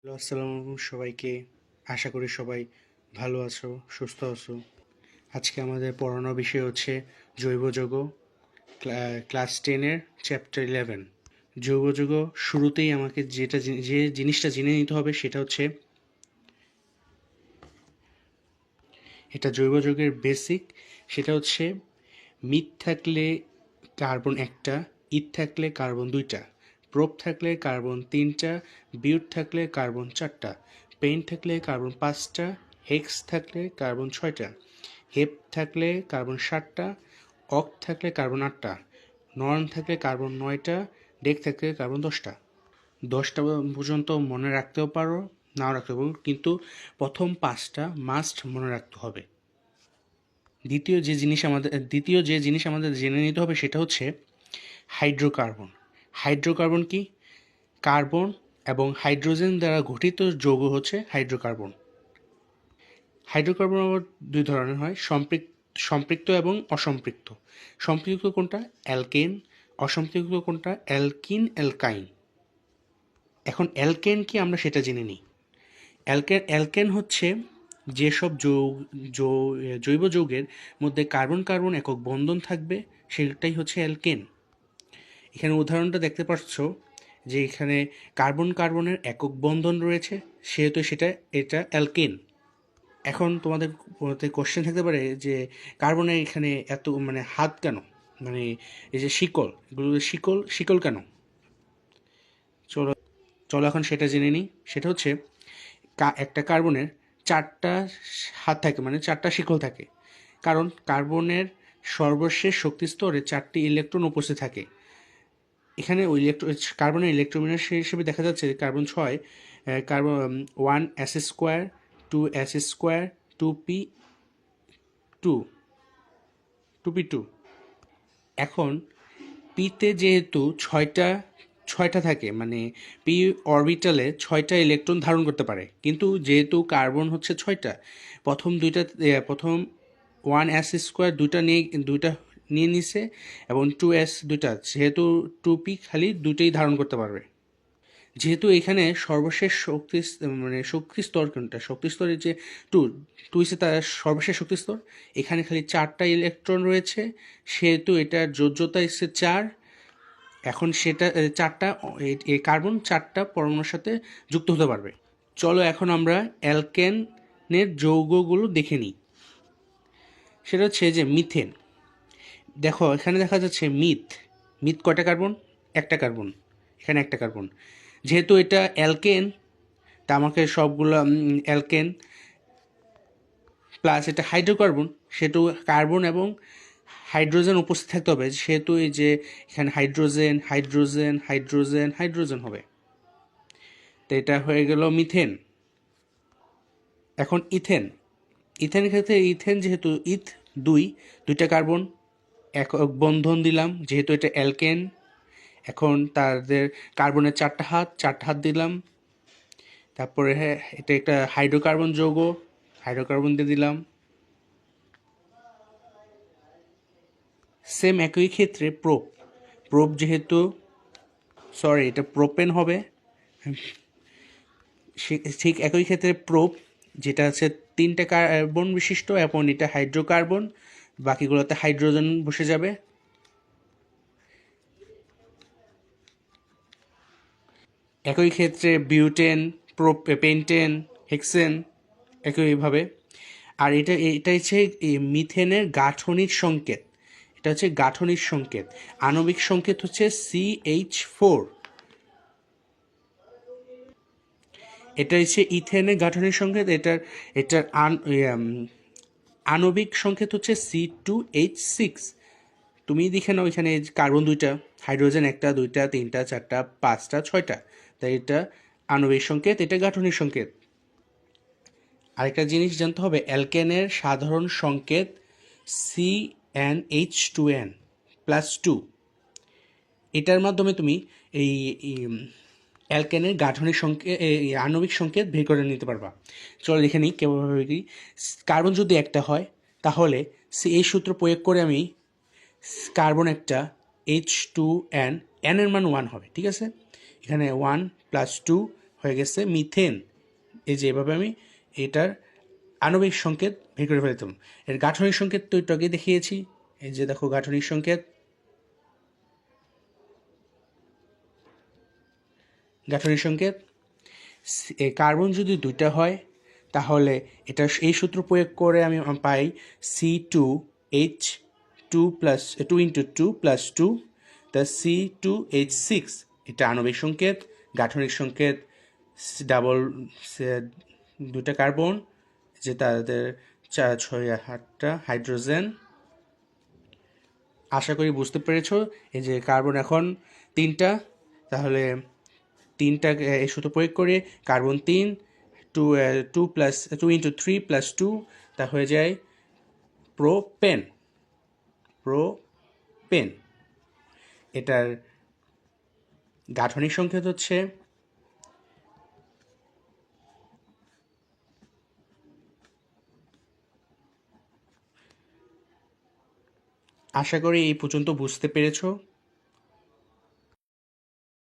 Hello, আসসালামু আলাইকুম সবাইকে। আশা করি সবাই ভালো আছো, সুস্থ আছো। আজকে আমাদের পড়ানোর বিষয় হচ্ছে জৈব যৌগ, ক্লাস 10-এর চ্যাপ্টার 11। জৈব যৌগ শুরুতেই আমাকে যে জিনিসটা জেনে নিতে হবে সেটা হচ্ছে এটা জৈব যৌগের বেসিক। সেটা হচ্ছে মিথ থাকলে কার্বন একটা, ইথ থাকলে কার্বন দুইটা, প্রোপ থাকলে কার্বন তিনটা, বিউট থাকলে কার্বন চারটা, পেন থাকলে কার্বন পাঁচটা, হেক্স থাকলে কার্বন ছয়টা, হেপ থাকলে কার্বন সাতটা, অক্ট থাকলে কার্বন আটটা, নর্ন থাকলে কার্বন নয়টা, ডেক থাকলে কার্বন দশটা। দশটা পর্যন্ত মনে রাখতেও পারো, নাও রাখতে পারো, কিন্তু প্রথম পাঁচটা মাস্ট মনে রাখতে হবে। দ্বিতীয় যে জিনিস আমাদের জেনে নিতে হবে সেটা হচ্ছে হাইড্রোকার্বন। হাইড্রোকার্বন কি? কার্বন এবং হাইড্রোজেন দ্বারা গঠিত যৌগ হচ্ছে হাইড্রোকার্বন। হাইড্রোকার্বন আবার দুই ধরনের হয়, সম্পৃক্ত এবং অসম্পৃক্ত। সম্পৃক্ত কোনটা? অ্যালকেন। অসম্পৃক্ত কোনটা? অ্যালকিন। এখন অ্যালকেন কি আমরা সেটা জেনে নিই। অ্যালকেন হচ্ছে যেসব জৈব যৌগের মধ্যে কার্বন কার্বন একক বন্ধন থাকবে সেটাই হচ্ছে অ্যালকেন। এখানে উদাহরণটা দেখতে পাচ্ছ যে এখানে কার্বন কার্বনের একক বন্ধন রয়েছে, সেহেতু এটা অ্যালকেন। এখন তোমাদের কোশ্চেন থাকতে পারে যে কার্বনের এখানে এত হাত কেন, মানে এই যে শিকল, এগুলো শিকল শিকল কেন? চলো চলো এখন সেটা জেনে নিই। সেটা হচ্ছে একটা কার্বনের চারটা হাত থাকে, মানে চারটা শিকল থাকে, কারণ কার্বনের সর্বশেষ শক্তি স্তরে চারটি ইলেকট্রন উপস্থিত থাকে। এখানে কার্বনের ইলেকট্রোমিনার হিসেবে দেখা যাচ্ছে কার্বন ছয়, carbon one s square, two s square, two p two, two. এখন পিতে যেহেতু ছয়টা থাকে, মানে পি অরবিটালে ছয়টা ইলেকট্রন ধারণ করতে পারে, কিন্তু যেহেতু কার্বন হচ্ছে ছয়টা, প্রথম ওয়ান এস স্কোয়ার দুইটা নিয়ে নিছে, এবং টু এস দুইটা, যেহেতু টু পি খালি দুইটাই ধারণ করতে পারবে। যেহেতু এখানে সর্বশেষ শক্তি স্তর কোনটা, শক্তি স্তরের যে টু টু হচ্ছে তার সর্বশেষ শক্তি স্তর, এখানে খালি চারটা ইলেকট্রন রয়েছে, সেহেতু এটার যোজ্যতা এসছে চার। এখন সেটা চারটা কার্বন চারটা পরমাণুর সাথে যুক্ত হতে পারবে। চলো এখন আমরা অ্যালকেনের যৌগগুলো দেখে নিই। সেটা হচ্ছে যে মিথেন। দেখো এখানে দেখা যাচ্ছে মিথ কয়টা কার্বন? একটা কার্বন, এখানে একটা কার্বন। যেহেতু এটা অ্যালকেন, তা আমাকে সবগুলো অ্যালকেন প্লাস এটা হাইড্রোকার্বন, সেহেতু কার্বন এবং হাইড্রোজেন উপস্থিত থাকতে হবে, সেহেতু এই যে এখানে হাইড্রোজেন হাইড্রোজেন হাইড্রোজেন হাইড্রোজেন হবে। তো এটা হয়ে গেল মিথেন। এখন ইথেনের ক্ষেত্রে যেহেতু দুইটা কার্বন এক বন্ধন দিলাম, যেহেতু এটা অ্যালকেন। এখন তাদের কার্বনের চারটা হাত দিলাম। তারপরে এটা একটা হাইড্রোকার্বন যৌগ, হাইড্রোকার্বন দিয়ে দিলাম। সেম একই ক্ষেত্রে প্রোপ যেহেতু, সরি এটা প্রোপেন হবে, ঠিক একই ক্ষেত্রে প্রোপ যেটা আছে তিনটা কার্বন বিশিষ্ট, এবং এটা হাইড্রোকার্বন, বাকিগুলোতে হাইড্রোজেন বসে যাবে। একই ক্ষেত্রে বিউটেন, পেন্টেন, হেক্সেন একইভাবে। আর এটা হচ্ছে মিথেনের গাঠনিক সংকেত। এটা হচ্ছে গাঠনিক সংকেত। আণবিক সংকেত হচ্ছে CH4। এটা হচ্ছে ইথেনের গাঠনিক সংকেত। এটার আণবিক সংকেত হচ্ছে C2H6। তুমি দেখে নাও এখানে কার্বন দুইটা, হাইড্রোজেন একটা, দুইটা, তিনটা, চারটা, পাঁচটা, ছয়টা, তাই এটা আণবিক সংকেত, এটা গাঠনিক সংকেত। আরেকটা জিনিস জানতে হবে, অ্যালকেনের সাধারণ সংকেত CnH2n+2। এটার মাধ্যমে তুমি এই অ্যালকেনের গাঠনিক সংকেত, আণবিক সংকেত বের করে নিতে পারবা। চলো দেখে নিই কেমনভাবে কি। কার্বন যদি একটা হয়, তাহলে এই সূত্র প্রয়োগ করে আমি কার্বন একটা, H2n, এর মান 1 হবে, ঠিক আছে। এখানে 1 + 2 হয়ে গেছে মিথেন। এই যে এভাবে আমি এটার আণবিক সংকেত বের করে ফেলতাম। এর গাঠনিক সংকেত তো একটু আগে দেখিয়েছি। এই যে দেখো গাঠনিক সংকেত, গাঠনিক সংকেত কার্বন যদি দুইটা হয় তাহলে এটা এই সূত্র প্রয়োগ করে আমি পাই C2H2+2 তা C2H6। এটা আণবিক সংকেত। গাঠনিক সংকেত ডাবল দুটা কার্বন, যে তাদের 4, 6, 8টা হাইড্রোজেন। আশা করি বুঝতে পেরেছো। এই যে কার্বন এখন 3টা, তাহলে 3টা এই সূত্র প্রয়োগ করে কার্বন 3, 2 × 3 + 2 তা হয়ে যায় প্রোপেন। প্রোপেন এটার গাঠনিক সংকেত হচ্ছে আশা করি এই পর্যন্ত বুঝতে পেরেছো।